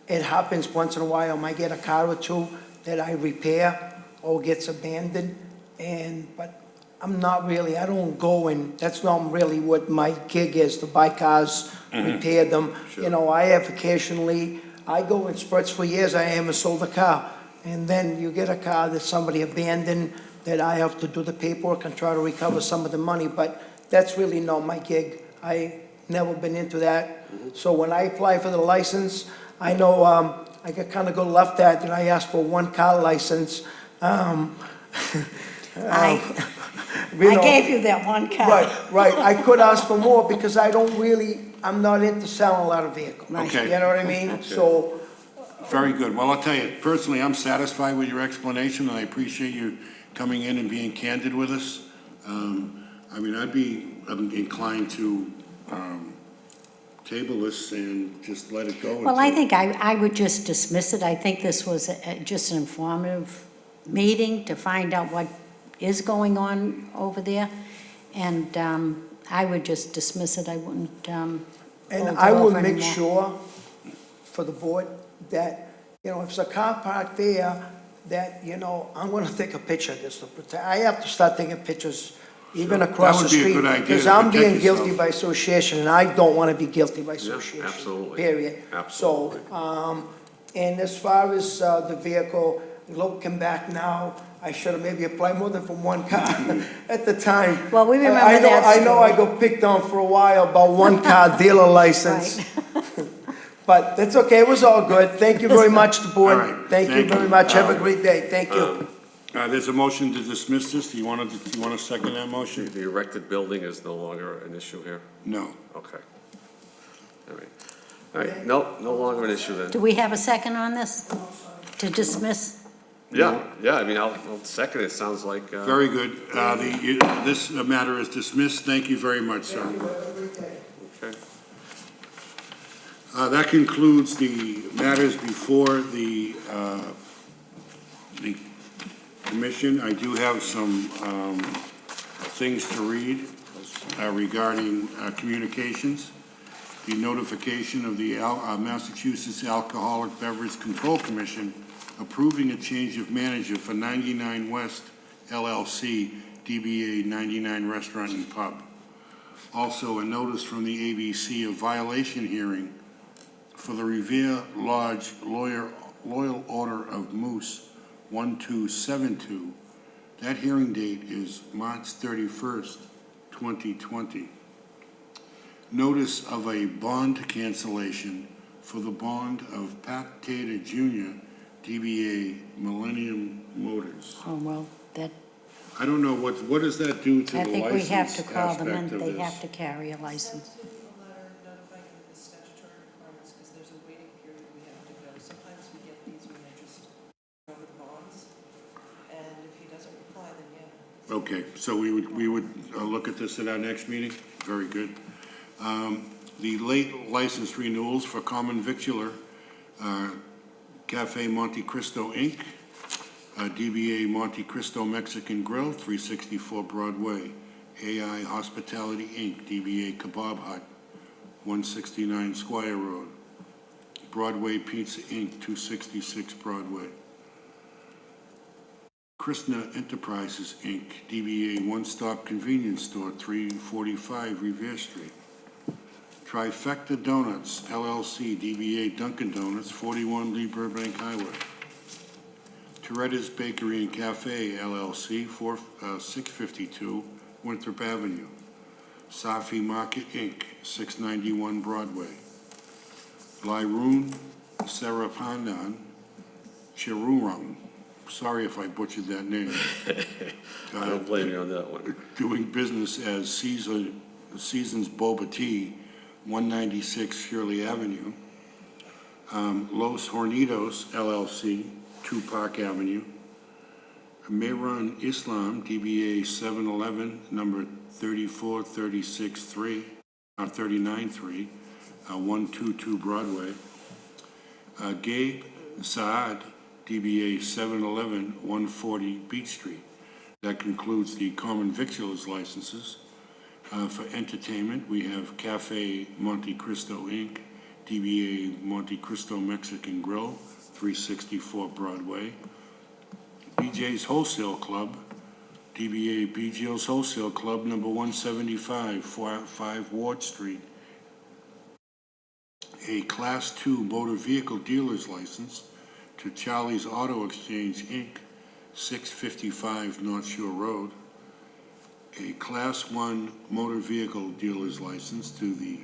It happens once in a while, I might get a car or two that I repair or gets abandoned, but I'm not really, I don't go and, that's not really what my gig is, to buy cars, repair them. I have occasionally, I go in spurts for years, I haven't sold a car. And then you get a car that somebody abandoned, that I have to do the paperwork and try to recover some of the money, but that's really not my gig. I never been into that. So when I apply for the license, I know, I got kind of go left at, and I asked for one car license. I You know, gave you that one card. Right. I could ask for more because I'm not into selling a lot of vehicles. Okay. You know what I mean? So, Very good. Well, I'll tell you, personally, I'm satisfied with your explanation, and I appreciate you coming in and being candid with us. I mean, I'm inclined to table this and just let it go. Well, I until- think I would just dismiss it. I think this was just an informative meeting to find out what is going on over there. And I would just dismiss it. I wouldn't hold and it I will over make anymore. sure for the board that, if there's a car parked there, that, I'm gonna take a picture of this to protect. I have to start taking pictures even across the That would be a street. good idea Because to I'm protect being guilty yourself. by association, and I don't wanna be guilty by association. absolutely. Period. Absolutely. So, and as far as the vehicle, looking back now, I should have maybe applied more than for one car at the time. Well, we remember I know- that I know I story. got picked on for a while about one car dealer license. But that's okay, it was all good. Thank you very much, the board. All right, Thank you thank very you. much. Have a great day. Thank you. There's a motion to dismiss this. Do you want to second that motion? The erected building is no longer an issue here? No. Okay. All right, no longer an issue then. Do we have a second on this? To dismiss? Yeah, I mean, I'll second it, sounds like. Very good. This matter is dismissed. Thank you very much, sir. Okay. That concludes the matters before the commission. I do have some things to read regarding communications. The notification of the Massachusetts Alcoholic Beverage Control Commission approving a change of manager for 99 West LLC, DBA 99 Restaurant and Pub. Also, a notice from the ABC of violation hearing for the Revere Lodge Loyal Order of Moose 1272. That hearing date is March 31st, 2020. Notice of a bond cancellation for the bond of Pat Tater Jr., DBA Millennium Motors. Oh, well, that, I don't know, what does that do to I the think we have license to call them aspect and of they have this? to carry a license. Send him a letter notifying him of the statutory requirements, because there's a waiting period we have to go. Sometimes we get these when they're just over the bonds, and if he doesn't reply, then yeah. Okay, so we would look at this at our next meeting? Very good. The late license renewals for common victular, Cafe Monte Cristo, Inc., DBA Monte Cristo Mexican Grill, 364 Broadway, AI Hospitality, Inc., DBA Kebab Hut, 169 Squire Road, Broadway Pizza, Inc., 266 Broadway, Krishna Enterprises, Inc., DBA One Stop Convenience Store, 345 Revere Street, Trifecta Donuts, LLC, DBA Dunkin' Donuts, 41 Lee Burbank Highway, Toretta's Bakery and Cafe, LLC, 652 Winthrop Avenue, Safi Market, Inc., 691 Broadway, Lyroon Sarapandan Chirurung, sorry if I butchered that name. I don't blame you on that one. Doing business as Seasons Boba Tea, 196 Shirley Avenue. Los Hornitos LLC, 2 Park Avenue. Mehran Islam, DBA 711, number 39363, 393, 122 Broadway. Gabe Saad, DBA 711, 140 Beach Street. That concludes the common victuals licenses. For entertainment, we have Cafe Monte Cristo, Inc., DBA Monte Cristo Mexican Grill, 364 Broadway. BJ's Wholesale Club, DBA BJ's Wholesale Club, number 175, 5 Ward Street. A Class 2 motor vehicle dealer's license to Charlie's Auto Exchange, Inc., 655 North Shore Road, a Class 1 motor vehicle dealer's license to the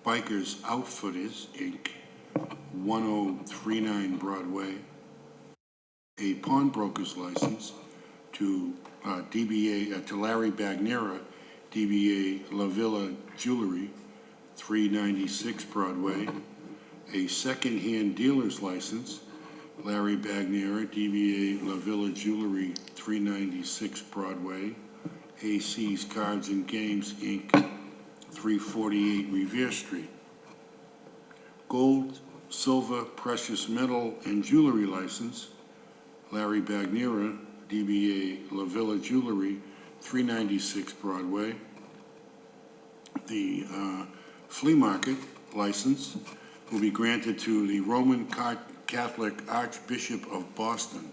Bikers Outfitters, Inc., 1039 Broadway, a pawnbroker's license to to Larry Bagnera, DBA La Villa Jewelry, 396 Broadway, a second-hand dealer's license, Larry Bagnera, DBA La Villa Jewelry, 396 Broadway, AC's Cards and Games, Inc., 348 Revere Street. Gold, silver, precious metal, and jewelry license, Larry Bagnera, DBA La Villa Jewelry, 396 Broadway. The flea market license will be granted to the Roman Catholic Archbishop of Boston,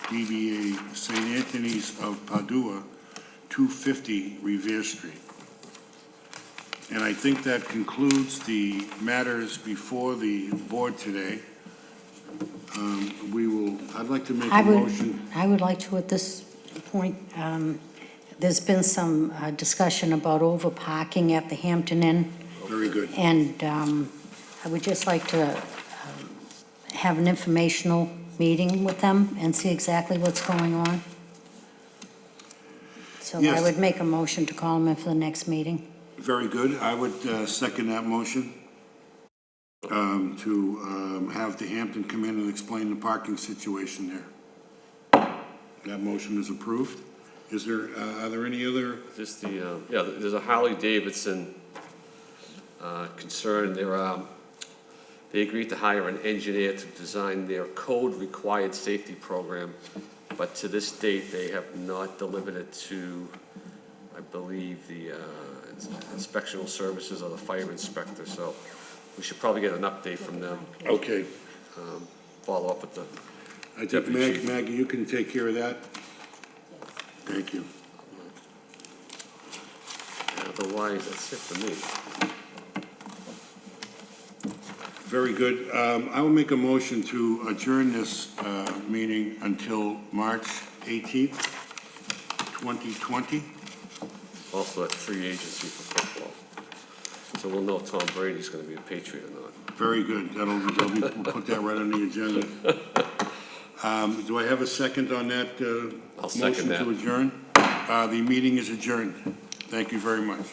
DBA St. Anthony's of Padua, 250 Revere Street. And I think that concludes the matters before the board today. I'd like to make a motion. I would like to, at this point, there's been some discussion about over-parking at the Hampton Inn. Very good. And I would just like to have an informational meeting with them and see exactly what's going on. So I Yes. would make a motion to call them in for the next meeting. Very good. I would second that motion to have the Hampton come in and explain the parking situation there. That motion is approved. Is there, are there any other? Just the, yeah, there's a Harley Davidson concern. They agreed to hire an engineer to design their code-required safety program, but to this date, they have not delivered it to, I believe, the inspectional services or the fire inspector, so we should probably get an update from them. Okay. Follow up with the I think deputy chief. Maggie, you can take care of that. Thank you. Otherwise, that's it for me. Very good. I will make a motion to adjourn this meeting until March 18th, 2020. Also at free agency for football. So we'll know if Tom Brady's gonna be a Patriot or not. Very good. We'll put that right on the agenda. Do I have a second on that I'll second motion that. to adjourn? The meeting is adjourned. Thank you very much.